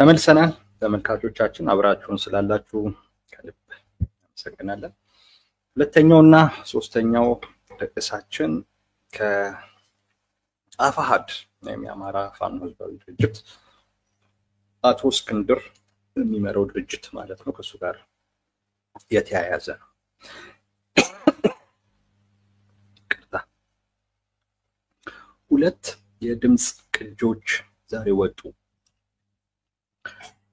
ተመልሰናል ተመልካቾቻችን አብራችሁን ስላላችሁ ከልብ አመሰግናለሁ። ሁለተኛውና ሶስተኛው ርዕሳችን ከአፋሃድ የአማራ ፋኖ ህዝባዊ ድርጅት አቶ እስክንድር የሚመራው ድርጅት ማለት ነው ከሱ ጋር የተያያዘ ነው። ሁለት የድምጽ ቅጆች ዛሬ ወጡ።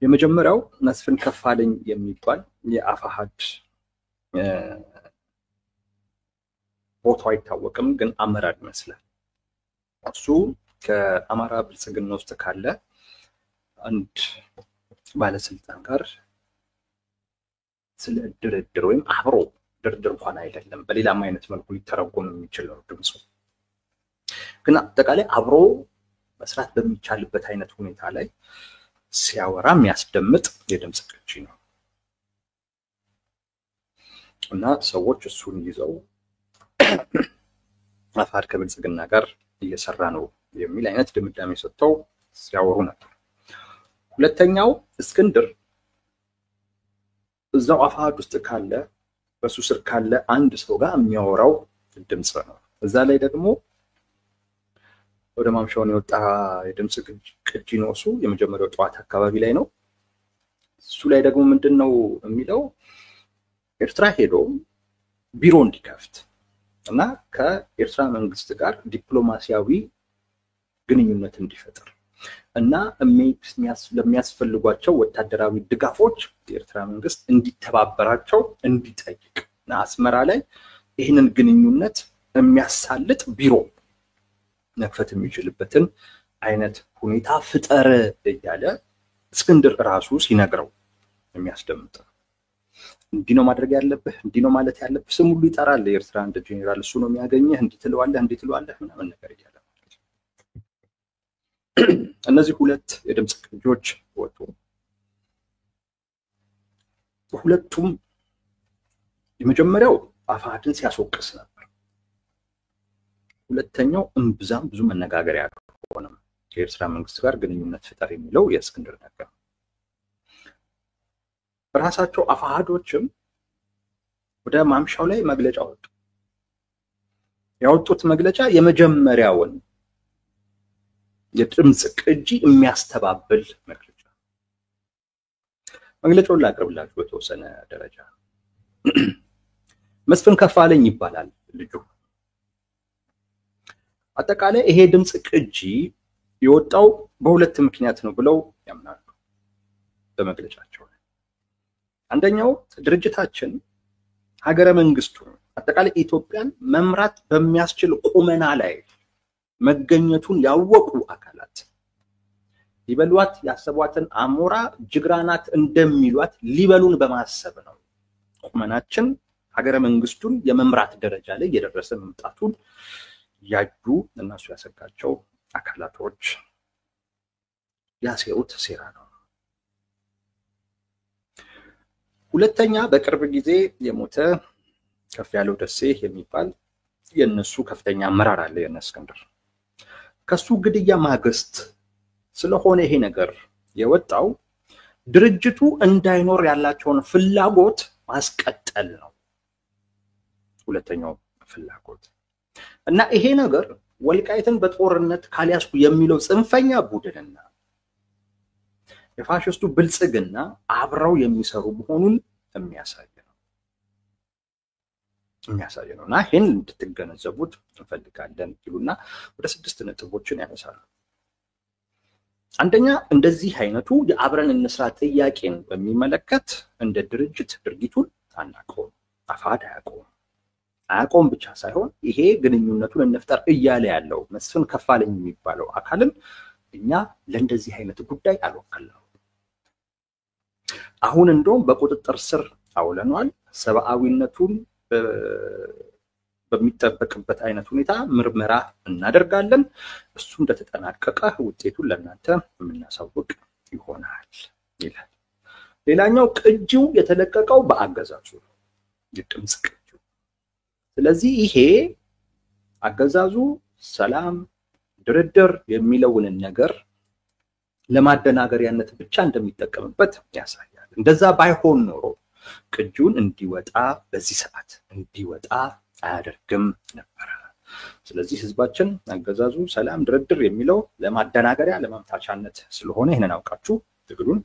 የመጀመሪያው መስፍን ከፋለኝ የሚባል የአፋሃድ ቦታው አይታወቅም ግን አመራር ይመስላል። እሱ ከአማራ ብልጽግና ውስጥ ካለ አንድ ባለስልጣን ጋር ስለ ድርድር ወይም አብሮ ድርድር እንኳን አይደለም በሌላም አይነት መልኩ ሊተረጎም የሚችል ነው ድምጹ። ግን አጠቃላይ አብሮ መስራት በሚቻልበት አይነት ሁኔታ ላይ ሲያወራ የሚያስደምጥ የድምጽ ቅጂ ነው እና ሰዎች እሱን ይዘው አፋሃድ ከብልጽግና ጋር እየሰራ ነው የሚል አይነት ድምዳሜ ሰጥተው ሲያወሩ ነበር። ሁለተኛው እስክንድር እዛው አፋሃድ ውስጥ ካለ በሱ ስር ካለ አንድ ሰው ጋር የሚያወራው ድምጽ ነው። እዛ ላይ ደግሞ ወደ ማምሻውን የወጣ የድምጽ ቅጂ ነው። እሱ የመጀመሪያው ጠዋት አካባቢ ላይ ነው። እሱ ላይ ደግሞ ምንድነው የሚለው ኤርትራ ሄዶ ቢሮ እንዲከፍት እና ከኤርትራ መንግስት ጋር ዲፕሎማሲያዊ ግንኙነት እንዲፈጠር እና ለሚያስፈልጓቸው ወታደራዊ ድጋፎች የኤርትራ መንግስት እንዲተባበራቸው እንዲጠይቅ እና አስመራ ላይ ይህንን ግንኙነት የሚያሳልጥ ቢሮ መክፈት የሚችልበትን አይነት ሁኔታ ፍጠር እያለ እስክንድር ራሱ ሲነግረው የሚያስደምጥ እንዲህ ነው ማድረግ ያለብህ እንዲህ ነው ማለት ያለብህ ስም ሁሉ ይጠራል። የኤርትራ አንድ ጄኔራል እሱ ነው የሚያገኘህ እንዲህ ትለዋለህ ምናምን ነገር እያለ እነዚህ ሁለት የድምጽ ቅጂዎች ወጡ። ሁለቱም የመጀመሪያው አፋሃድን ሲያስወቅስ ነበር። ሁለተኛው እምብዛም ብዙ መነጋገሪያ ሆነ። ከኤርትራ መንግስት ጋር ግንኙነት ፍጠር የሚለው የእስክንድር ነገር ራሳቸው አፋሃዶችም ወደ ማምሻው ላይ መግለጫ ወጡ። ያወጡት መግለጫ የመጀመሪያውን የድምጽ ቅጂ የሚያስተባብል መግለጫውን ላቅርብላችሁ በተወሰነ ደረጃ። መስፍን ከፋለኝ ይባላል ልጁ። አጠቃላይ ይሄ ድምጽ ቅጂ የወጣው በሁለት ምክንያት ነው ብለው ያምናሉ በመግለጫቸው። አንደኛው ድርጅታችን ሀገረ መንግስቱ አጠቃላይ ኢትዮጵያን መምራት በሚያስችል ቁመና ላይ መገኘቱን ያወቁ አካላት ሊበሏት ያሰቧትን አሞራ ጅግራናት እንደሚሏት ሊበሉን በማሰብ ነው ቁመናችን ሀገረ መንግስቱን የመምራት ደረጃ ላይ የደረሰ መምጣቱን ያጁ እነሱ ያሰጋቸው አካላቶች ያሴሩት ሴራ ነው። ሁለተኛ በቅርብ ጊዜ የሞተ ከፍ ያለው ደሴ የሚባል የነሱ ከፍተኛ አመራር አለ የእስክንድር። ከሱ ግድያ ማግስት ስለሆነ ይሄ ነገር የወጣው ድርጅቱ እንዳይኖር ያላቸውን ፍላጎት ማስቀጠል ነው ሁለተኛው ፍላጎት። እና ይሄ ነገር ወልቃይትን በጦርነት ካልያዝኩ የሚለው ጽንፈኛ ቡድንና የፋሽስቱ ብልጽግና አብረው የሚሰሩ መሆኑን የሚያሳይ ነው። እና ይሄን እንድትገነዘቡት እንፈልጋለን ይሉና ወደ 6 ነጥቦችን ያነሳሉ። አንደኛ እንደዚህ አይነቱ የአብረን እንስራ ጥያቄን በሚመለከት እንደ ድርጅት ድርጊቱን አናውቀውም። አፋሃድ አያውቀውም ብቻ ሳይሆን ይሄ ግንኙነቱን እንፍጠር እያለ ያለው መስፍን ከፋለኝ የሚባለው አካልን እኛ ለእንደዚህ አይነት ጉዳይ አልወከልነው። አሁን እንደውም በቁጥጥር ስር አውለናል። ሰብአዊነቱን በሚጠበቅበት አይነት ሁኔታ ምርመራ እናደርጋለን። እሱ እንደተጠናቀቀ ውጤቱን ለእናንተ የምናሳውቅ ይሆናል ይላል። ሌላኛው ቅጂው የተለቀቀው በአገዛዙ ነው የድምጽ ቅጂው። ስለዚህ ይሄ አገዛዙ ሰላም ድርድር የሚለውን ነገር ለማደናገሪያነት ብቻ እንደሚጠቀምበት ያሳያል። እንደዛ ባይሆን ኖሮ ቅጂውን እንዲወጣ በዚህ ሰዓት እንዲወጣ አያደርግም ነበር። ስለዚህ ህዝባችን አገዛዙ ሰላም ድርድር የሚለው ለማደናገሪያ ለማምታቻነት ስለሆነ ይሄንን አውቃችሁ ትግሉን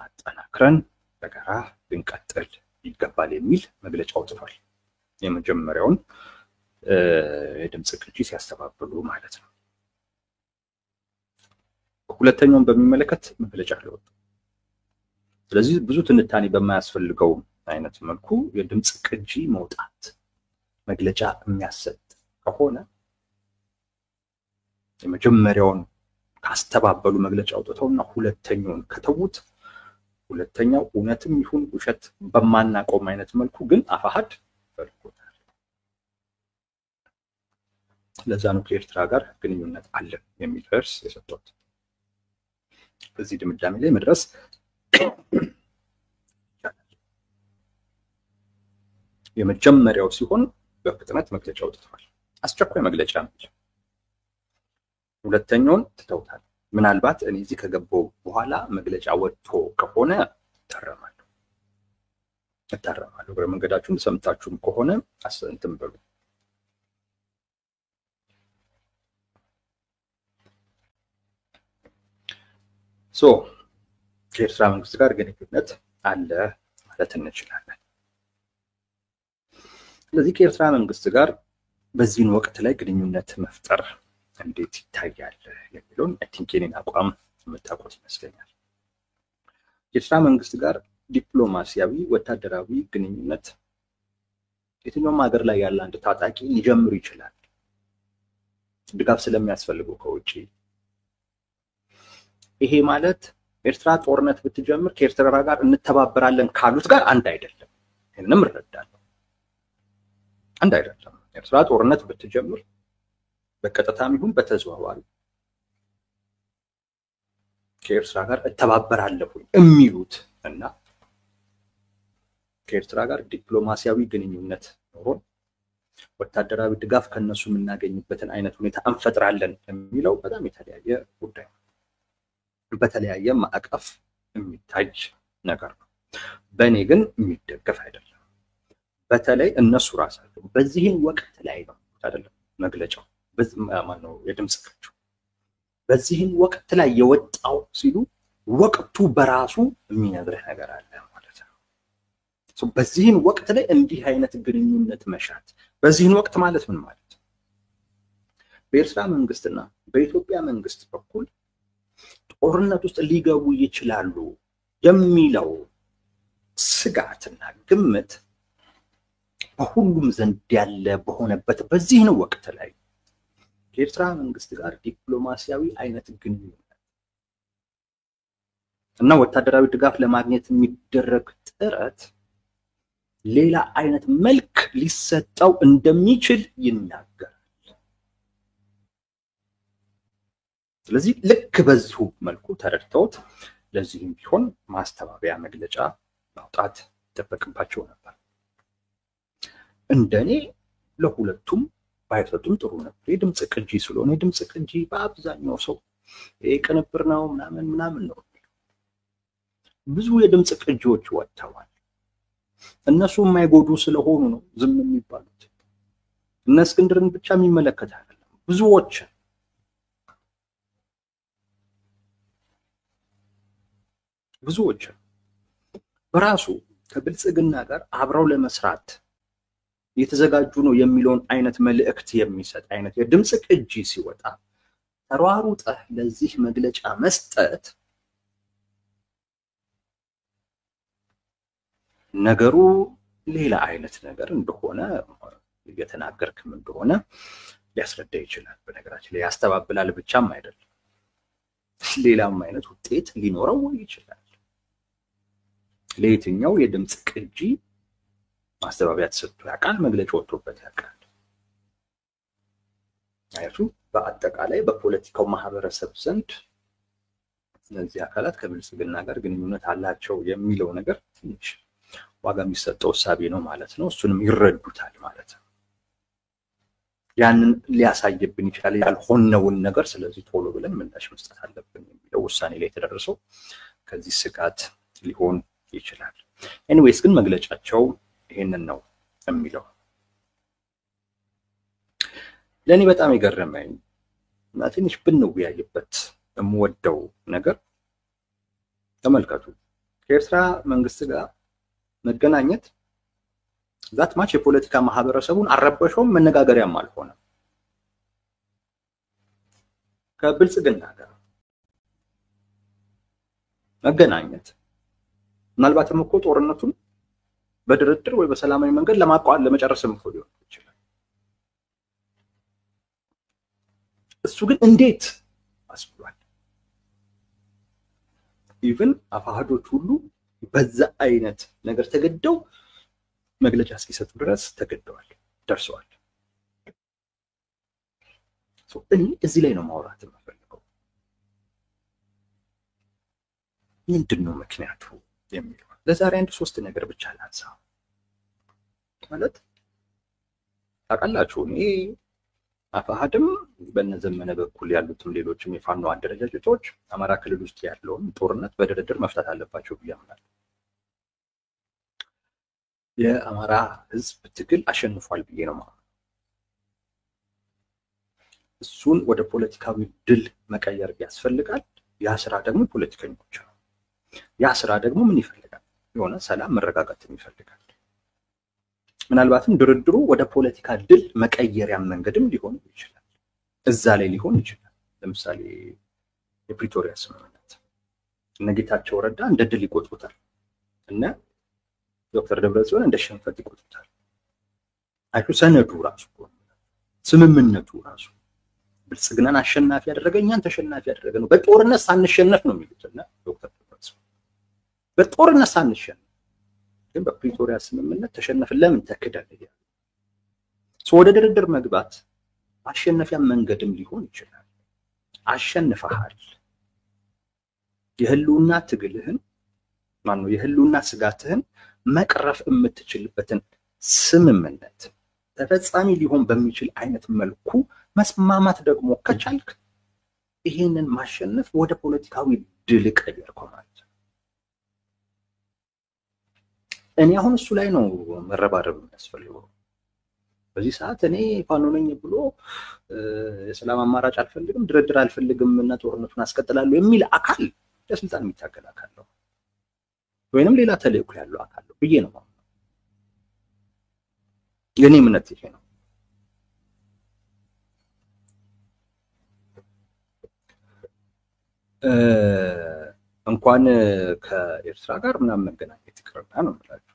አጠናክረን በጋራ ልንቀጥል ይገባል የሚል መግለጫ አውጥቷል። የመጀመሪያውን የድምጽ ቅጂ ሲያስተባብሉ ማለት ነው። ሁለተኛውን በሚመለከት መግለጫ አለወጡ። ስለዚህ ብዙ ትንታኔ በማያስፈልገው አይነት መልኩ የድምጽ ቅጂ መውጣት መግለጫ የሚያሰጥ ከሆነ የመጀመሪያውን ካስተባበሉ መግለጫ አውጥተውና ሁለተኛውን ከተውት ሁለተኛው እውነትም ይሁን ውሸት በማናቆም አይነት መልኩ ግን አፋሃድ ፈልጎታል። ለዛ ነው ከኤርትራ ጋር ግንኙነት አለ የሚል ርዕስ የሰጡት። በዚህ ድምዳሜ ላይ መድረስ የመጀመሪያው ሲሆን በፍጥነት መግለጫ አውጥተዋል። አስቸኳይ መግለጫ ነው። ሁለተኛውን ትተውታል። ምናልባት እኔ እዚህ ከገባው በኋላ መግለጫ ወጥቶ ከሆነ እታረማለሁ። በመንገዳችሁም ሰምታችሁም ከሆነ አሰንተም በሉ። ከኤርትራ መንግስት ጋር ግንኙነት አለ ማለት እንችላለን። ስለዚህ ከኤርትራ መንግስት ጋር በዚህን ወቅት ላይ ግንኙነት መፍጠር እንዴት ይታያል የሚለውን አይ ቲንክ የኔን አቋም የምታውቁት ይመስለኛል። ከኤርትራ መንግስት ጋር ዲፕሎማሲያዊ ወታደራዊ ግንኙነት የትኛውም ሀገር ላይ ያለ አንድ ታጣቂ ሊጀምር ይችላል፣ ድጋፍ ስለሚያስፈልገው ከውጪ። ይሄ ማለት ኤርትራ ጦርነት ብትጀምር ከኤርትራ ጋር እንተባበራለን ካሉት ጋር አንድ አይደለም። ይሄንንም እረዳለሁ። አንድ አይደለም። ኤርትራ ጦርነት ብትጀምር በቀጥታም ይሁን በተዘዋዋሪ ከኤርትራ ጋር እተባበራለሁ የሚሉት እና ከኤርትራ ጋር ዲፕሎማሲያዊ ግንኙነት ኖሮን ወታደራዊ ድጋፍ ከነሱ የምናገኝበትን አይነት ሁኔታ እንፈጥራለን የሚለው በጣም የተለያየ ጉዳይ ነው። በተለያየ ማዕቀፍ የሚታይ ነገር ነው። በእኔ ግን የሚደገፍ አይደለም። በተለይ እነሱ ራሳቸው በዚህን ወቅት ላይ ነው አይደለም መግለጫው ማነው የድምጽ ቅጂው በዚህን ወቅት ላይ የወጣው ሲሉ ወቅቱ በራሱ የሚነግርህ ነገር አለ ማለት ነው። በዚህን ወቅት ላይ እንዲህ አይነት ግንኙነት መሻት በዚህን ወቅት ማለት ምን ማለት ነው? በኤርትራ መንግስትና በኢትዮጵያ መንግስት በኩል ጦርነት ውስጥ ሊገቡ ይችላሉ የሚለው ስጋትና ግምት በሁሉም ዘንድ ያለ በሆነበት በዚህን ወቅት ላይ ከኤርትራ መንግስት ጋር ዲፕሎማሲያዊ አይነት ግንኙነት እና ወታደራዊ ድጋፍ ለማግኘት የሚደረግ ጥረት ሌላ አይነት መልክ ሊሰጠው እንደሚችል ይናገራል። ስለዚህ ልክ በዚሁ መልኩ ተረድተውት ለዚህም ቢሆን ማስተባበያ መግለጫ ማውጣት ይጠበቅባቸው ነበር። እንደኔ ለሁለቱም ባይሰጡም ጥሩ ነበር። የድምጽ ቅጂ ስለሆነ የድምጽ ቅጂ በአብዛኛው ሰው ቅንብር ነው ምናምን ነው። ብዙ የድምጽ ቅጂዎች ወጥተዋል። እነሱ የማይጎዱ ስለሆኑ ነው ዝም የሚባሉት። እነ እስክንድርን ብቻ የሚመለከት አይደለም። ብዙዎች በራሱ ከብልጽግና ጋር አብረው ለመስራት የተዘጋጁ ነው የሚለውን አይነት መልእክት የሚሰጥ አይነት የድምጽ ቅጂ ሲወጣ ተሯሩጠህ ለዚህ መግለጫ መስጠት ነገሩ ሌላ አይነት ነገር እንደሆነ እየተናገርክም እንደሆነ ሊያስረዳ ይችላል። በነገራችን ላይ ያስተባብላል ብቻም አይደለም፣ ሌላም አይነት ውጤት ሊኖረው ይችላል። ለየትኛው የድምጽ ቅጂ ማስተባበያ ተሰጥቶ ያውቃል፣ መግለጫ ወጥቶበት ያውቃል። አይቱ በአጠቃላይ በፖለቲካው ማህበረሰብ ዘንድ እነዚህ አካላት ከብልጽግና ጋር ግንኙነት አላቸው የሚለው ነገር ትንሽ ዋጋ የሚሰጠው እሳቤ ነው ማለት ነው። እሱንም ይረዱታል ማለት ነው። ያንን ሊያሳይብን ይችላል ያልሆነውን ነገር ስለዚህ ቶሎ ብለን ምላሽ መስጠት አለብን የሚለው ውሳኔ ላይ ተደረሰው ከዚህ ስጋት ሊሆን ይችላል ኤኒዌይስ ግን መግለጫቸው ይሄንን ነው የሚለው ለኔ በጣም ይገርመኝ እና ትንሽ ብንወያይበት የምወደው ነገር ተመልከቱ ከኤርትራ መንግስት ጋር መገናኘት ዛት ማች የፖለቲካ ማህበረሰቡን አረበሸውም መነጋገሪያም አልሆነ ከብልጽግና ጋር መገናኘት ምናልባትም እኮ ጦርነቱን በድርድር ወይ በሰላማዊ መንገድ ለማቋረጥ ለመጨረስም እኮ ሊሆን ይችላል እሱ ግን እንዴት አስብሏል ኢቭን አፋሃዶች ሁሉ በዛ አይነት ነገር ተገደው መግለጫ እስኪሰጡ ድረስ ተገደዋል ደርሰዋል እኔ እዚህ ላይ ነው ማውራት የምፈልገው ምንድነው ምክንያቱ የሚለው ለዛሬ አንድ ሶስት ነገር ብቻ ላንሳ ማለት ታውቃላችሁ እኔ አፋሃድም በነዘመነ በኩል ያሉትም ሌሎችም የፋኖ አደረጃጀቶች አማራ ክልል ውስጥ ያለውን ጦርነት በድርድር መፍታት አለባቸው ብያምናለሁ የአማራ ህዝብ ትግል አሸንፏል ብዬ ነው ማለት እሱን ወደ ፖለቲካዊ ድል መቀየር ያስፈልጋል ያ ስራ ደግሞ ፖለቲከኞች ነው ያ ስራ ደግሞ ምን ይፈልጋል የሆነ ሰላም መረጋጋት ይፈልጋል ምናልባትም ድርድሩ ወደ ፖለቲካ ድል መቀየሪያ መንገድም ሊሆን ይችላል እዛ ላይ ሊሆን ይችላል ለምሳሌ የፕሪቶሪያ ስምምነት እነጌታቸው ረዳ እንደ ድል ይቆጥሩታል እና ዶክተር ደብረጽዮን እንደ ሽንፈት ይቆጥሩታል አይቱ ሰነዱ ራሱ ስምምነቱ ራሱ ብልጽግናን አሸናፊ ያደረገኛን ተሸናፊ ያደረገ ነው በጦርነት ሳንሸነፍ ነው የሚሉትና ዶክተር ደብረጽዮን በጦርነት ሳንሸነፍ ግን በፕሪቶሪያ ስምምነት ተሸነፈ ለምን ተከዳለ ይላል ወደ ድርድር መግባት አሸነፊያ መንገድም ሊሆን ይችላል አሸንፈሃል የህልውና ትግልህን ማን ነው የህልውና ስጋትህን መቅረፍ የምትችልበትን ስምምነት ተፈጻሚ ሊሆን በሚችል አይነት መልኩ መስማማት ደግሞ ከቻልክ ይሄንን ማሸነፍ ወደ ፖለቲካዊ ድል ቀየርከው ማለት እኔ አሁን እሱ ላይ ነው መረባረብ የሚያስፈልገው በዚህ ሰዓት እኔ ፋኖ ነኝ ብሎ የሰላም አማራጭ አልፈልግም ድርድር አልፈልግም እና ጦርነቱን አስቀጥላለሁ የሚል አካል ለስልጣን የሚታገል አካል ነው ወይንም ሌላ ተልእኮ ያለው አካል ነው ብዬ ነው የኔ እምነት ይሄ ነው እንኳን ከኤርትራ ጋር ምናምን መገናኘት ይቅርና ነው ማለት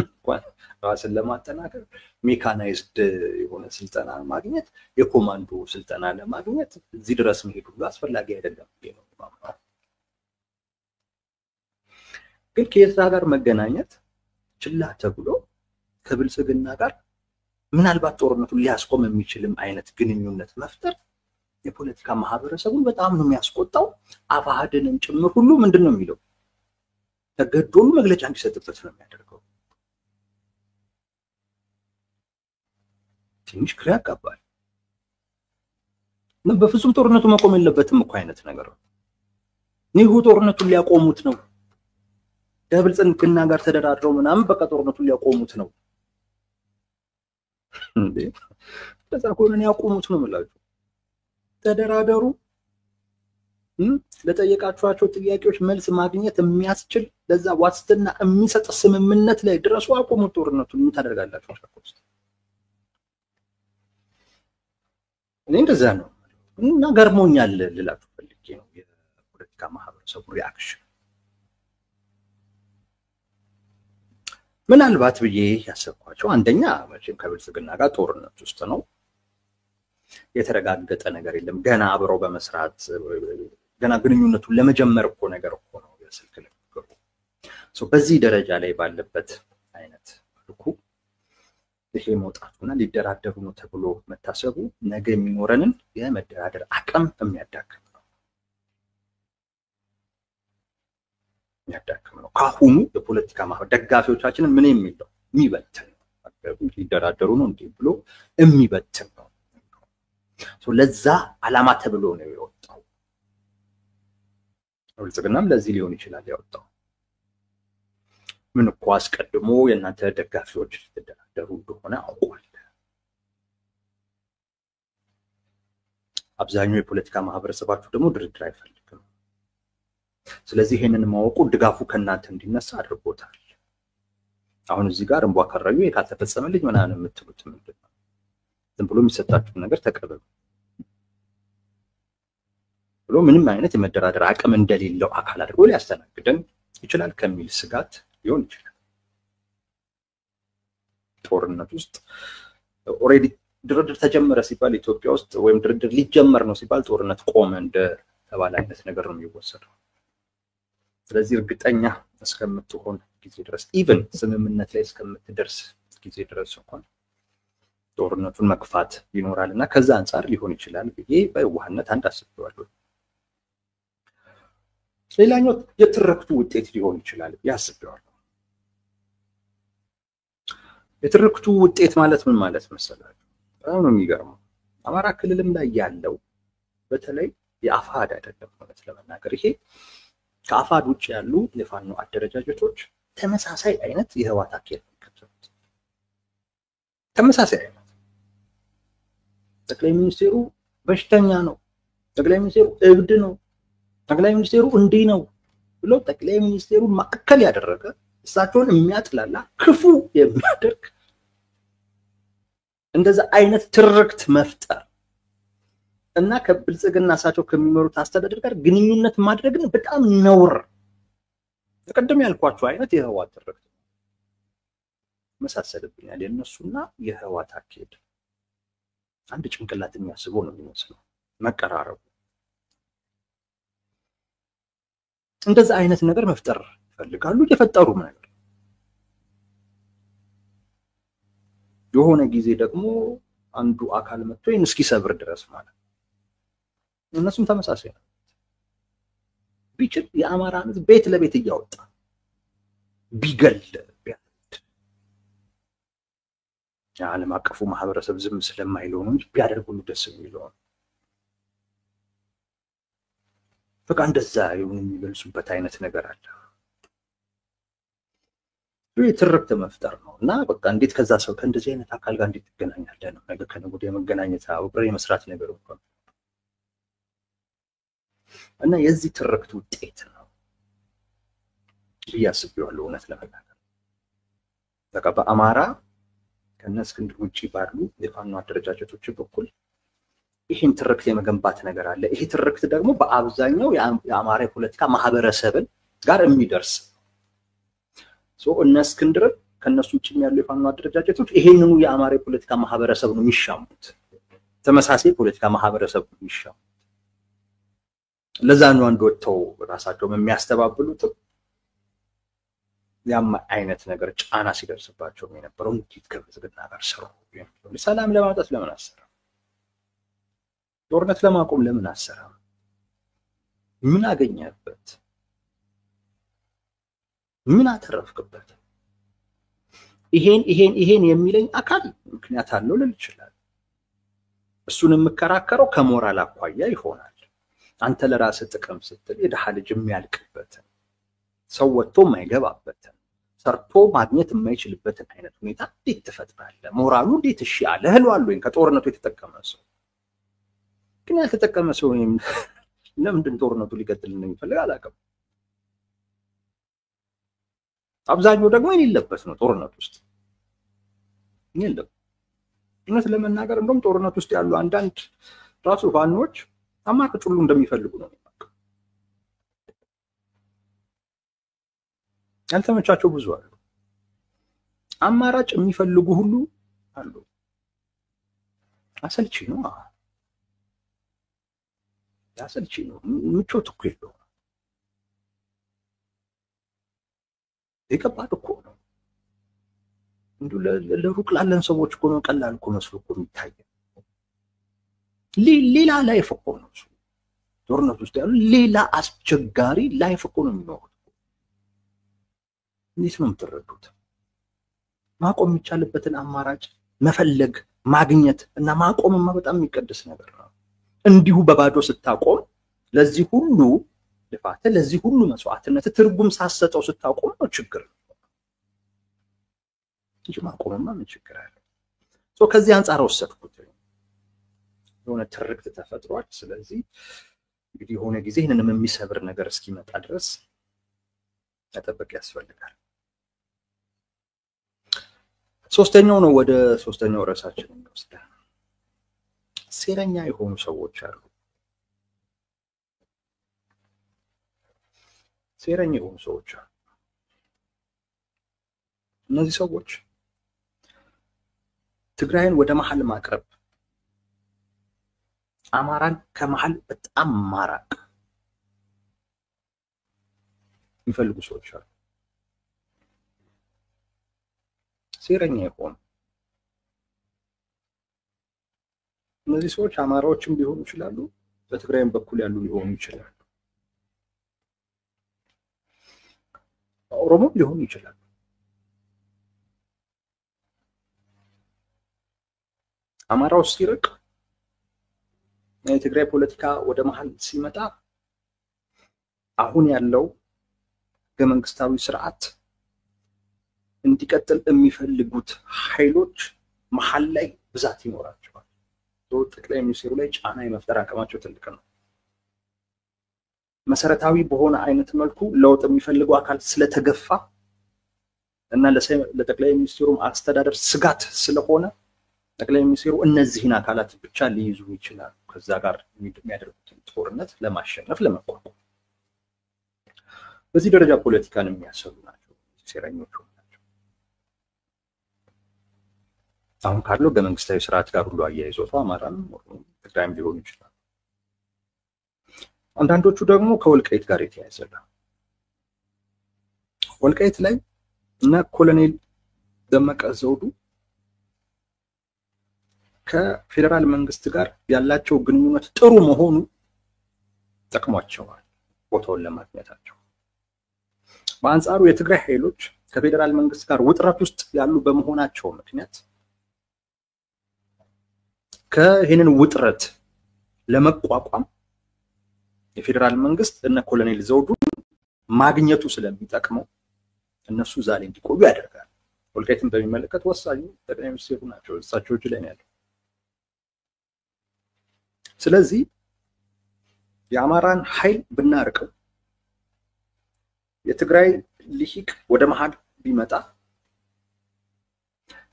እንኳን ራስን ለማጠናከር ሜካናይዝድ የሆነ ስልጠና ማግኘት የኮማንዶ ስልጠና ለማግኘት እዚህ ድረስ መሄዱ አስፈላጊ አይደለም ነው ማለት ግን ከኤርትራ ጋር መገናኘት ችላ ተብሎ ከብልጽግና ጋር ምናልባት ጦርነቱን ሊያስቆም የሚችልም አይነት ግንኙነት መፍጠር የፖለቲካ ማህበረሰቡን በጣም ነው የሚያስቆጣው አፋሃድንም ጭምር ሁሉ ምንድነው የሚለው ተገዶሉ መግለጫ እንዲሰጥበት ነው የሚያደርገው ትንሽ ግራ ያጋባል ነው በፍጹም ጦርነቱ መቆም የለበትም እኮ አይነት ነገር ነው ነው ጦርነቱን ሊያቆሙት ነው ከብልጽግና ጋር ተደራድረው ምናምን በቃ ጦርነቱን ሊያቆሙት ነው እንዴ ተዛኮንን ያቆሙት ነው ማለት ተደራደሩ ለጠየቃችኋቸው ጥያቄዎች መልስ ማግኘት የሚያስችል ለዛ ዋስትና የሚሰጥ ስምምነት ላይ ድረሱ አቆሙት ጦርነቱን ምን ታደርጋላችሁ አሽከርኩት እኔ እንደዛ ነው እና ገርሞኛል ልላችሁ ፈልጌ ነው የፖለቲካ ማህበረሰቡ ሪአክሽን ምናልባት ብዬ ያሰብኳቸው አንደኛ መቼም ከብልጽግና ጋር ጦርነት ውስጥ ነው የተረጋገጠ ነገር የለም ገና አብረው በመስራት ገና ግንኙነቱን ለመጀመር እኮ ነገር እኮ ነው የስልክ ለግሩ በዚህ ደረጃ ላይ ባለበት አይነት ልኩ ይሄ መውጣቱና ሊደራደሩ ነው ተብሎ መታሰቡ ነገ የሚኖረንን የመደራደር አቅም የሚያዳክም ነው ካሁኑ የፖለቲካ ማህበር ደጋፊዎቻችንን ምን የሚለው የሚበተን ነው ሊደራደሩ ነው እንዴ ብሎ የሚበተን ነው ለዛ ዓላማ ተብሎ ነው የወጣው። ብልጽግናም ለዚህ ሊሆን ይችላል ያወጣው። ምን እኮ አስቀድሞ የእናንተ ደጋፊዎች ተደራደሩ እንደሆነ አውቋል። አብዛኛው የፖለቲካ ማህበረሰባችሁ ደግሞ ድርድር አይፈልግም። ስለዚህ ይሄንን ማወቁ ድጋፉ ከእናንተ እንዲነሳ አድርጎታል። አሁን እዚህ ጋር እንቧ ከረዩ ካልተፈጸመልኝ ምናምን የምትሉት ምንድን ነው? ዝም ብሎ የሚሰጣችሁን ነገር ተቀበሉ ብሎ ምንም አይነት የመደራደር አቅም እንደሌለው አካል አድርጎ ሊያስተናግደን ይችላል ከሚል ስጋት ሊሆን ይችላል። ጦርነት ውስጥ ኦሬዲ ድርድር ተጀመረ ሲባል ኢትዮጵያ ውስጥ ወይም ድርድር ሊጀመር ነው ሲባል ጦርነት ቆመ እንደ ተባለ አይነት ነገር ነው የሚወሰደው። ስለዚህ እርግጠኛ እስከምትሆን ጊዜ ድረስ ኢቭን ስምምነት ላይ እስከምትደርስ ጊዜ ድረስ እንኳን ጦርነቱን መግፋት ይኖራልና ከዛ አንፃር ሊሆን ይችላል ብዬ በዋህነት አንድ አስቤዋለሁ። ሌላኛው የትርክቱ ውጤት ሊሆን ይችላል ያስቤዋለሁ። የትርክቱ ውጤት ማለት ምን ማለት መሰላችሁ? በጣም ነው የሚገርመው። አማራ ክልልም ላይ ያለው በተለይ የአፋድ አይደለም ማለት ለመናገር ይሄ ከአፋድ ውጭ ያሉ የፋኖ አደረጃጀቶች ተመሳሳይ አይነት የህዋት አካሄድ የሚከተሉት ተመሳሳይ አይነት ጠቅላይ ሚኒስቴሩ በሽተኛ ነው፣ ጠቅላይ ሚኒስቴሩ እብድ ነው፣ ጠቅላይ ሚኒስቴሩ እንዲህ ነው ብሎ ጠቅላይ ሚኒስቴሩን ማዕከል ያደረገ እሳቸውን የሚያጥላላ ክፉ የሚያደርግ እንደዛ አይነት ትርክት መፍጠር እና ከብልጽግና እሳቸው ከሚመሩት አስተዳደር ጋር ግንኙነት ማድረግን በጣም ነውር ተቀደም ያልኳቸው አይነት የህዋት ትርክት መሳሰልብኛል። የነሱና የህዋት አካሄድ አንድ ጭንቅላት የሚያስበው ነው የሚመስለው መቀራረቡ። እንደዛ አይነት ነገር መፍጠር ይፈልጋሉ፣ እየፈጠሩ ነገር የሆነ ጊዜ ደግሞ አንዱ አካል መጥቶ ይህን እስኪሰብር ድረስ ማለት እነሱም ተመሳሳይ ነው። ቢችል የአማራን ቤት ለቤት እያወጣ ቢገል ቢያድ የዓለም አቀፉ ማህበረሰብ ዝም ስለማይለው ነው እንጂ ቢያደርጉ ደስ የሚለው በቃ እንደዛ ይሁን የሚገልጹበት አይነት ነገር አለ። ትርክት መፍጠር ነው እና በቃ እንዴት ከዛ ሰው ከእንደዚህ አይነት አካል ጋር እንዴት ትገናኛለህ ነው ነገር ከነገ ወዲያ መገናኘት አብሬ መስራት ነገር እንኳን እና የዚህ ትርክት ውጤት ነው ያስብየዋለሁ። እውነት ለመናገር በቃ በአማራ ከነስክንድር ውጪ ባሉ የፋኖ አደረጃጀቶች በኩል ይሄን ትርክት የመገንባት ነገር አለ። ይሄ ትርክት ደግሞ በአብዛኛው የአማራ የፖለቲካ ማህበረሰብን ጋር የሚደርስ እነስክንድር ከነሱ ውጪ ያሉ የፋኖ አደረጃጀቶች ይሄንኑ የአማራ የፖለቲካ ማህበረሰብ ነው የሚሻሙት። ተመሳሳይ ፖለቲካ ማህበረሰብ ነው የሚሻሙት። ለዛ ነው አንድ ወጥተው ራሳቸው የሚያስተባብሉት ያም አይነት ነገር ጫና ሲደርስባቸው የነበረው እንዴት ከብልጽግና ጋር ሰሩ? ሰላም ለማውጣት ለምን አሰራ? ጦርነት ለማቆም ለምን አሰራ? ምን አገኘበት? ምን አተረፍክበት? ይሄን የሚለኝ አካል ምክንያት አለው ልል ይችላል። እሱን የምከራከረው ከሞራል አኳያ ይሆናል። አንተ ለራስ ጥቅም ስትል የደሃ ልጅ የሚያልቅበት ሰው ወጥቶ የማይገባበት ሰርቶ ማግኘት የማይችልበትን አይነት ሁኔታ እንዴት ትፈጥራለህ? ሞራሉ እንዴት እሺ አለ? ህልዋል ወይ ከጦርነቱ የተጠቀመ ሰው ግን ያልተጠቀመ ሰው ለምንድን ጦርነቱ ሊቀጥል እንደሚፈልግ አላውቅም። አብዛኛው ደግሞ የሌለበት ነው ጦርነት ውስጥ የለም። እውነት ለመናገር እንደውም ጦርነት ውስጥ ያሉ አንዳንድ ራሱ ፋኖች አማራጭ ሁሉ እንደሚፈልጉ ነው የሚያውቀው። ያልተመቻቸው ብዙ አሉ። አማራጭ የሚፈልጉ ሁሉ አሉ። አሰልቺ ነው። አሰልቺ ነው። ምቾት እኮ የለውም። የከባድ እኮ ነው። እንዲሁ ለሩቅ ላለን ሰዎች እኮ ነው ቀላል እኮ መስሎ እኮ የሚታየው። ሌላ ላይፍ እኮ ነው እሱ። ጦርነት ውስጥ ያሉ ሌላ አስቸጋሪ ላይፍ እኮ ነው የሚኖሩት። እንዴት ነው የምትረዱት? ማቆም የሚቻልበትን አማራጭ መፈለግ ማግኘት እና ማቆምማ በጣም የሚቀድስ ነገር ነው። እንዲሁ በባዶ ስታቆም ለዚህ ሁሉ ልፋት ለዚህ ሁሉ መስዋዕትነት ትርጉም ሳሰጠው ስታቆም ነው ችግር እንጂ ማቆምማ ምን ችግር አለ? ከዚህ አንፃር ወሰድኩት። የሆነ ትርክት ተፈጥሯል። ስለዚህ እንግዲህ የሆነ ጊዜ ይህንን የሚሰብር ነገር እስኪመጣ ድረስ መጠበቅ ያስፈልጋል። ሶስተኛው ነው ወደ ሶስተኛው ርዕሳችን እንወስዳለን። ሴረኛ የሆኑ ሰዎች አሉ። ሴረኛ የሆኑ ሰዎች አሉ። እነዚህ ሰዎች ትግራይን ወደ መሃል ማቅረብ፣ አማራን ከመሃል በጣም ማራቅ የሚፈልጉ ሰዎች አሉ። ሴረኛ የሆኑ እነዚህ ሰዎች አማራዎችም ሊሆኑ ይችላሉ፣ በትግራይም በኩል ያሉ ሊሆኑ ይችላሉ፣ ኦሮሞም ሊሆኑ ይችላሉ። አማራው ሲርቅ የትግራይ ፖለቲካ ወደ መሃል ሲመጣ አሁን ያለው የመንግስታዊ ስርዓት እንዲቀጥል የሚፈልጉት ኃይሎች መሃል ላይ ብዛት ይኖራቸዋል። ጠቅላይ ሚኒስትሩ ላይ ጫና የመፍጠር አቅማቸው ትልቅ ነው። መሰረታዊ በሆነ አይነት መልኩ ለውጥ የሚፈልጉ አካል ስለተገፋ እና ለጠቅላይ ሚኒስትሩም አስተዳደር ስጋት ስለሆነ ጠቅላይ ሚኒስትሩ እነዚህን አካላት ብቻ ሊይዙ ይችላሉ፣ ከዛ ጋር የሚያደርጉትን ጦርነት ለማሸነፍ ለመቋቋም። በዚህ ደረጃ ፖለቲካን የሚያሰሉ ናቸው ሴረኞቹ ናቸው። አሁን ካለው በመንግስታዊ ስርዓት ጋር ሁሉ አያይዞት አማራም ትግራይም ሊሆኑ ይችላል። አንዳንዶቹ ደግሞ ከወልቃይት ጋር የተያያዘ ነው። ወልቃይት ላይ እና ኮሎኔል ደመቀ ዘውዱ ከፌደራል መንግስት ጋር ያላቸው ግንኙነት ጥሩ መሆኑ ጠቅሟቸዋል ቦታውን ለማግኘታቸው። በአንጻሩ የትግራይ ኃይሎች ከፌደራል መንግስት ጋር ውጥረት ውስጥ ያሉ በመሆናቸው ምክንያት ከይህንን ውጥረት ለመቋቋም የፌደራል መንግስት እነ ኮሎኔል ዘውዱ ማግኘቱ ስለሚጠቅመው እነሱ ዛሬ እንዲቆዩ ያደርጋል። ወልቃይትን በሚመለከት ወሳኙ ጠቅላይ ሚኒስትሩ ናቸው፣ እሳቸው እጅ ላይ ነው ያለው። ስለዚህ የአማራን ኃይል ብናርቀው የትግራይ ልሂቅ ወደ መሃል ቢመጣ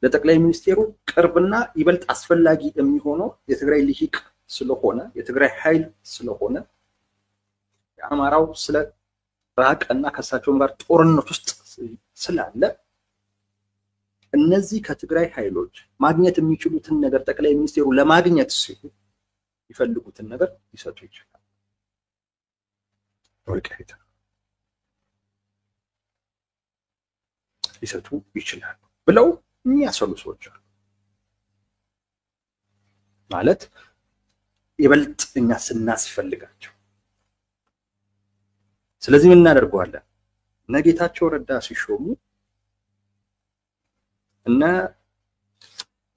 ለጠቅላይ ሚኒስትሩ ቅርብና ይበልጥ አስፈላጊ የሚሆነው የትግራይ ልሂቅ ስለሆነ የትግራይ ኃይል ስለሆነ የአማራው ስለ ራቀና ከሳቸውም ጋር ጦርነት ውስጥ ስላለ እነዚህ ከትግራይ ኃይሎች ማግኘት የሚችሉትን ነገር ጠቅላይ ሚኒስትሩ ለማግኘት ሲሉ ይፈልጉትን ነገር ሊሰጡ ይችላል። ወልቃይት ሊሰጡ ይችላሉ ብለው የሚያሰሉ ሰዎች አሉ። ማለት ይበልጥ እኛ ስናስፈልጋቸው። ስለዚህ ምን እናደርጋለን? ነጌታቸው ረዳ ሲሾሙ እና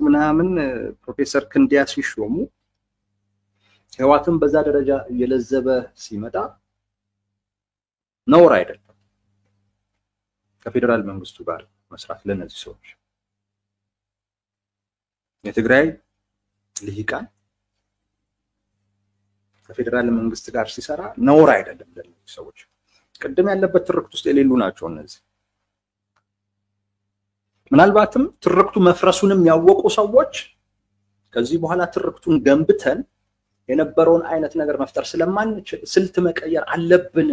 ምናምን ፕሮፌሰር ክንዲያ ሲሾሙ ህዋትን በዛ ደረጃ የለዘበ ሲመጣ ነውር አይደለም ከፌደራል መንግስቱ ጋር መስራት። ለነዚህ ሰዎች የትግራይ ልሂቃን ከፌደራል መንግስት ጋር ሲሰራ ነውር አይደለም ለነዚህ ሰዎች። ቅድም ያለበት ትርክት ውስጥ የሌሉ ናቸው እነዚህ። ምናልባትም ትርክቱ መፍረሱንም ያወቁ ሰዎች ከዚህ በኋላ ትርክቱን ገንብተን የነበረውን አይነት ነገር መፍጠር ስለማንችል ስልት መቀየር አለብን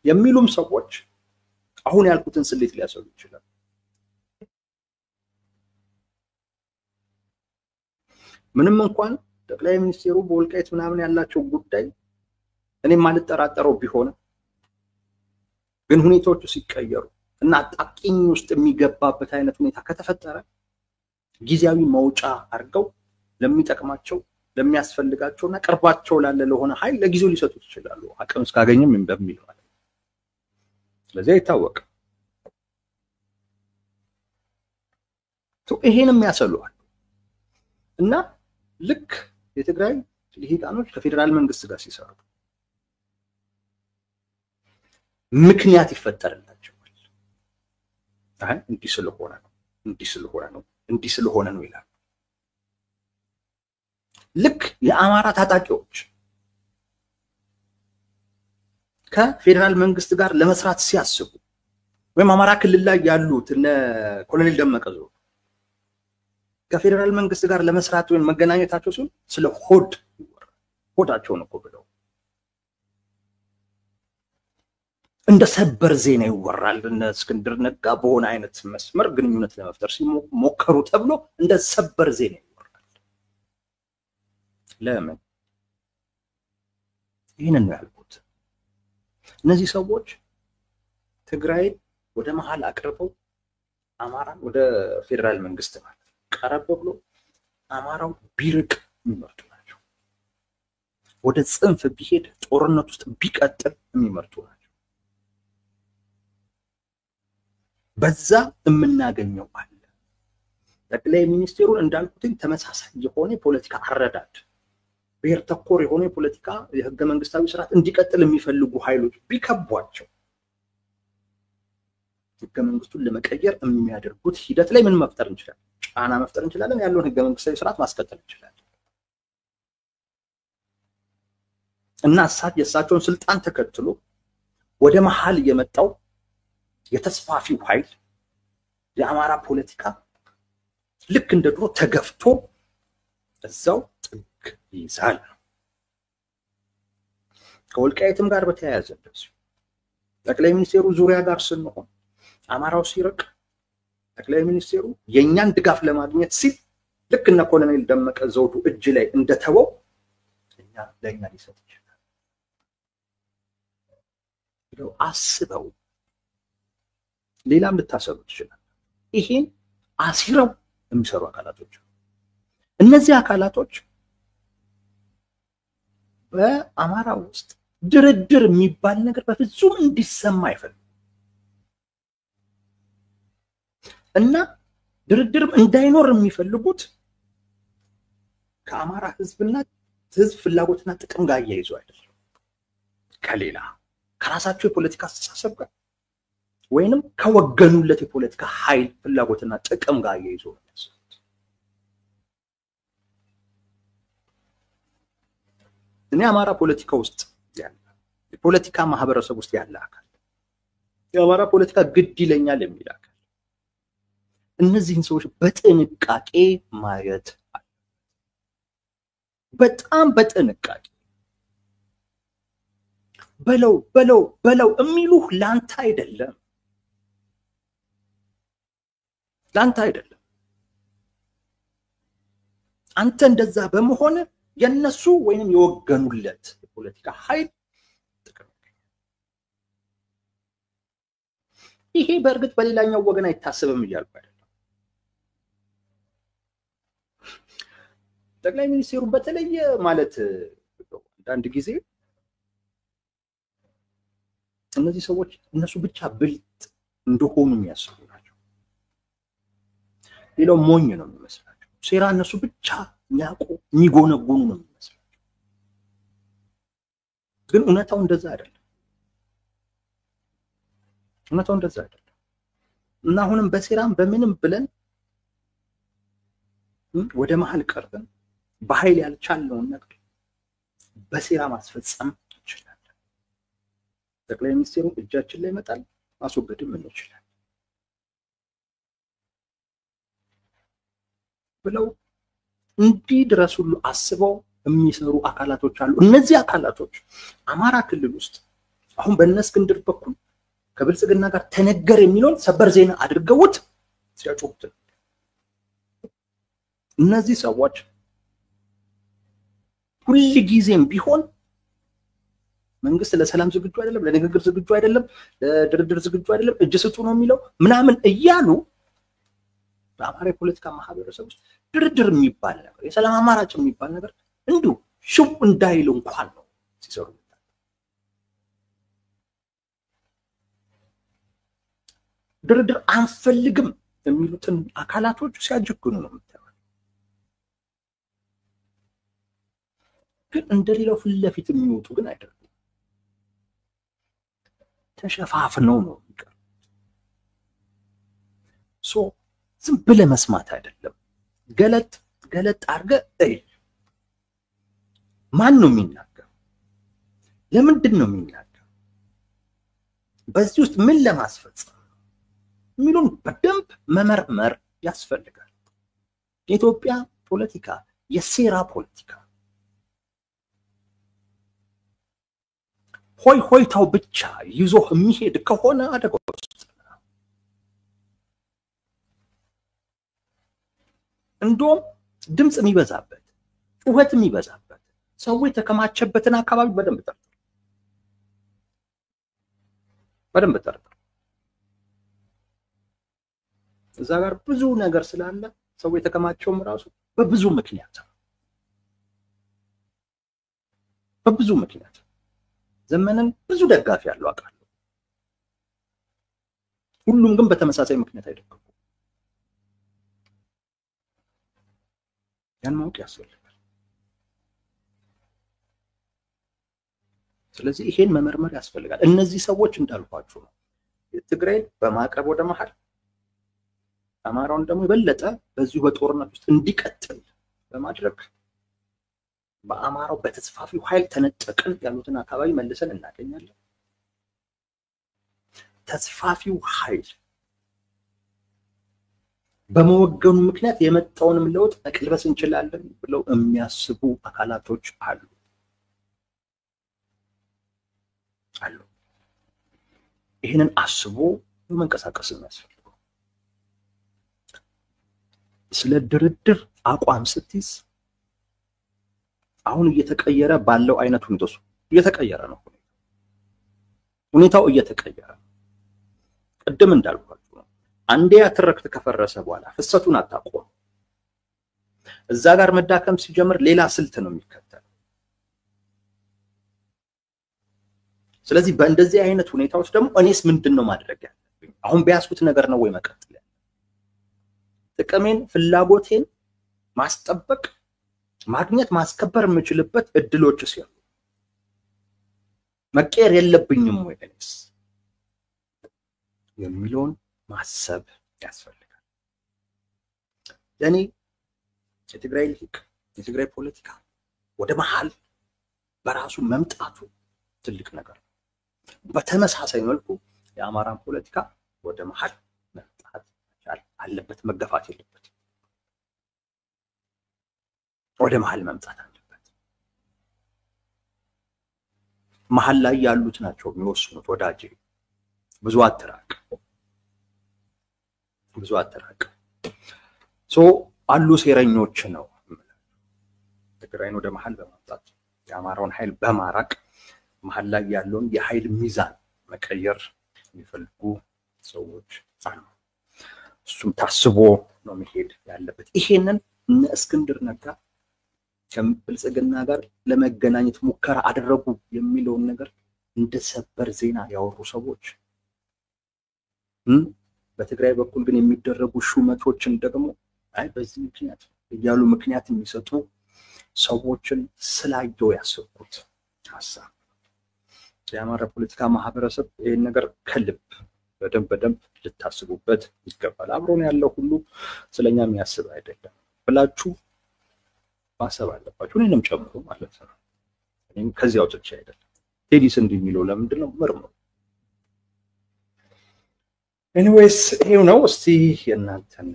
የሚሉም ሰዎች አሁን ያልኩትን ስሌት ሊያሰሉ ይችላል። ምንም እንኳን ጠቅላይ ሚኒስትሩ በወልቃይት ምናምን ያላቸው ጉዳይ እኔ ማልጠራጠረው ቢሆን ግን ሁኔታዎቹ ሲቀየሩ እና አጣቂኝ ውስጥ የሚገባበት አይነት ሁኔታ ከተፈጠረ ጊዜያዊ መውጫ አድርገው ለሚጠቅማቸው ለሚያስፈልጋቸውና ቅርባቸው ላለ ለሆነ ኃይል ለጊዜው ሊሰጡት ይችላሉ፣ አቅም እስካገኘም በሚል ማለት ነው። ስለዚህ አይታወቅም። ይሄንም ያሰሉዋል። እና ልክ የትግራይ ልሂቃኖች ከፌደራል መንግስት ጋር ሲሰሩ ምክንያት ይፈጠርላቸዋል። አይ እንዲህ ስለሆነ ነው ይላል። ልክ የአማራ ታጣቂዎች ከፌደራል መንግስት ጋር ለመስራት ሲያስቡ ወይም አማራ ክልል ላይ ያሉት እነ ኮሎኔል ደመቀ ዘውዱ ከፌደራል መንግስት ጋር ለመስራት ወይም መገናኘታቸው ሲሆን ስለ ሆዳቸውን እኮ ብለው እንደ ሰበር ዜና ይወራል። እነ እስክንድር ነጋ በሆነ አይነት መስመር ግንኙነት ለመፍጠር ሲሞከሩ ተብሎ እንደ ሰበር ዜና ይወራል። ለምን? ይህንን ነው ያልኩት። እነዚህ ሰዎች ትግራይ ወደ መሃል አቅርበው አማራን ወደ ፌደራል መንግስት ማለት ቀረብ ብሎ አማራው ቢርቅ የሚመርጡ ናቸው። ወደ ጽንፍ ቢሄድ ጦርነት ውስጥ ቢቀጥል የሚመርጡ ናቸው። በዛ የምናገኘው አለ። ጠቅላይ ሚኒስትሩን እንዳልኩትኝ ተመሳሳይ የሆነ ፖለቲካ አረዳድ ብሔር ተኮር የሆነ ፖለቲካ የህገ መንግስታዊ ስርዓት እንዲቀጥል የሚፈልጉ ኃይሎች ቢከቧቸው ህገ መንግስቱን ለመቀየር የሚያደርጉት ሂደት ላይ ምን መፍጠር እንችላለን? ጫና መፍጠር እንችላለን። ያለውን ህገ መንግስታዊ ስርዓት ማስቀጠል እንችላለን። እና የእሳቸውን ስልጣን ተከትሎ ወደ መሃል የመጣው የተስፋፊው ኃይል የአማራ ፖለቲካ ልክ እንደ ድሮ ተገፍቶ እዛው ጥግ ይዛል። ከወልቃይትም ጋር በተያያዘ እንደዚሁ ጠቅላይ ሚኒስትሩ ዙሪያ ጋር ስንሆን አማራው ሲርቅ ጠቅላይ ሚኒስትሩ የኛን ድጋፍ ለማግኘት ሲል ልክ እነ ኮሎኔል ደመቀ ዘውዱ እጅ ላይ እንደተወው ለኛ ሊሰጥ ይችላል ብለው አስበው ሌላም ልታሰሩ ይችላል። ይሄን አሲረው የሚሰሩ አካላቶች እነዚህ አካላቶች በአማራ ውስጥ ድርድር የሚባል ነገር በፍጹም እንዲሰማ አይፈልጉም እና ድርድርም እንዳይኖር የሚፈልጉት ከአማራ ህዝብና ህዝብ ፍላጎትና ጥቅም ጋር ያይዞ አይደለም፣ ከሌላ ከራሳቸው የፖለቲካ አስተሳሰብ ጋር ወይንም ከወገኑለት የፖለቲካ ኃይል ፍላጎትና ጥቅም ጋር ያይዞ ነው። እኔ አማራ ፖለቲካ ውስጥ ያለ የፖለቲካ ማህበረሰብ ውስጥ ያለ አካል የአማራ ፖለቲካ ግድ ይለኛል የሚል አካል እነዚህን ሰዎች በጥንቃቄ ማየት አለ። በጣም በጥንቃቄ በለው የሚሉህ ላንተ አይደለም አንተ እንደዛ በመሆን የነሱ ወይንም የወገኑለት የፖለቲካ ኃይል ጥቅም ይሄ በእርግጥ በሌላኛው ወገን አይታሰብም እያልኩ አይደለም። ጠቅላይ ሚኒስትሩ በተለየ ማለት አንድ ጊዜ እነዚህ ሰዎች እነሱ ብቻ ብልጥ እንደሆኑ የሚያስቡ ናቸው። ሌላው ሞኝ ነው የሚመስላቸው። ሴራ እነሱ ብቻ የሚያውቁ የሚጎነጎኑ ነው የሚመስላቸው። ግን እውነታው እንደዛ አይደለም። እና አሁንም በሴራም በምንም ብለን ወደ መሃል ቀርበን በኃይል ያልቻልነውን ነገር በሴራ ማስፈጸም እንችላለን። ጠቅላይ ሚኒስትሩ እጃችን ላይ መጣል ማስወገድም እንችላለን ብለው እንዲህ ድረስ ሁሉ አስበው የሚሰሩ አካላቶች አሉ። እነዚህ አካላቶች አማራ ክልል ውስጥ አሁን በእነስክንድር በኩል ከብልጽግና ጋር ተነገር የሚለውን ሰበር ዜና አድርገውት ሲያጮሁት እነዚህ ሰዎች ሁሉ ጊዜም ቢሆን መንግስት ለሰላም ዝግጁ አይደለም፣ ለንግግር ዝግጁ አይደለም፣ ለድርድር ዝግጁ አይደለም፣ እጅ ስጡ ነው የሚለው ምናምን እያሉ በአማራ ፖለቲካ ማህበረሰብ ውስጥ ድርድር የሚባል ነገር የሰላም አማራጭ የሚባል ነገር እንዲሁ ሽው እንዳይል እንኳን ነው ሲሰሩ። ድርድር አንፈልግም የሚሉትን አካላቶች ሲያጅግኑ ነው የምታየው። ግን እንደሌላው ፊት ለፊት የሚወጡ ግን አይደሉም። ተሸፋፍነው ነው የሚቀር። ዝም ብለህ መስማት አይደለም። ገለጥ አድርገህ እይ። ማን ነው የሚናገር? ለምንድን ነው የሚናገር? በዚህ ውስጥ ምን ለማስፈጸም የሚሉን በደንብ መመርመር ያስፈልጋል። የኢትዮጵያ ፖለቲካ የሴራ ፖለቲካ ሆይታው ብቻ ይዞ የሚሄድ ከሆነ አደጋ ውስጥ እንደውም ድምጽ የሚበዛበት ጩኸት የሚበዛበት ሰው የተከማቸበትን አካባቢ በደንብ ጠርጥር። እዛ ጋር ብዙ ነገር ስላለ ሰው የተከማቸውም ራሱ በብዙ ምክንያት ዘመንን ብዙ ደጋፊ ያለው አውቃለሁ። ሁሉም ግን በተመሳሳይ ምክንያት አይደለም። ያን ማወቅ ያስፈልጋል። ስለዚህ ይሄን መመርመር ያስፈልጋል። እነዚህ ሰዎች እንዳልኳችሁ ነው ትግራይን በማቅረብ ወደ መሃል አማራውን ደግሞ የበለጠ በዚሁ በጦርነት ውስጥ እንዲቀጥል በማድረግ በአማራው በተስፋፊው ኃይል ተነጠቅን ያሉትን አካባቢ መልሰን እናገኛለን። ተስፋፊው ኃይል በመወገኑ ምክንያት የመጣውንም ለውጥ መቀልበስ እንችላለን ብለው የሚያስቡ አካላቶች አሉ። ይህንን አስቦ መንቀሳቀስ የሚያስፈልገው ስለ ድርድር አቋም ስትይዝ አሁን እየተቀየረ ባለው አይነት ሁኔታው እየተቀየረ ነው። ሁኔታው እየተቀየረ ቅድም እንዳልኳችሁ ነው። አንዴ ያተረክት ከፈረሰ በኋላ ፍሰቱን አታቆም። እዛ ጋር መዳከም ሲጀምር ሌላ ስልት ነው የሚከተለው። ስለዚህ በእንደዚህ አይነት ሁኔታዎች ደግሞ እኔስ ምንድነው ማድረግ ያለብኝ? አሁን ቢያስኩት ነገር ነው ወይ መቀጠል ያለብኝ? ጥቅሜን ፍላጎቴን ማስጠበቅ ማግኘት ማስከበር የምችልበት እድሎች ሲሉ መቀየር የለብኝም ወይ እኔስ የሚለውን ማሰብ ያስፈልጋል። ለኔ የትግራይ ልሂቅ የትግራይ ፖለቲካ ወደ መሃል በራሱ መምጣቱ ትልቅ ነገር ነው። በተመሳሳይ መልኩ የአማራን ፖለቲካ ወደ መሃል መምጣት አለበት፣ መገፋት የለበት። ወደ መሃል መምጣት አለበት። መሃል ላይ ያሉት ናቸው የሚወስኑት። ወዳጄ ብዙ አትራቅ። አሉ ሴረኞች ነው ትግራይን ወደ መሃል በማምጣት የአማራውን ኃይል በማራቅ መሃል ላይ ያለውን የኃይል ሚዛን መቀየር የሚፈልጉ ሰዎች አሉ። እሱም ታስቦ ነው መሄድ ያለበት። ይሄንን እነ እስክንድር ነጋ ከብልጽግና ጋር ለመገናኘት ሙከራ አደረጉ የሚለውን ነገር እንደ ሰበር ዜና ያወሩ ሰዎች በትግራይ በኩል ግን የሚደረጉ ሹመቶችን ደግሞ አይ በዚህ ምክንያት እያሉ ምክንያት የሚሰጡ ሰዎችን ስላየው ያሰብኩት ሐሳብ የአማራ ፖለቲካ ማህበረሰብ ይሄን ነገር ከልብ በደንብ ልታስቡበት ይገባል። አብሮን ያለው ሁሉ ስለኛ የሚያስብ አይደለም ብላችሁ ማሰብ አለባችሁ፣ እኔንም ጨምሮ ማለት ነው። እኔም ከዚያው ጥቻ አይደለም። ቴዲስ እንደሚለው ለምንድነው መርምሩ። ኤኒዌይስ ይሄው ነው። እስቲ የእናንተን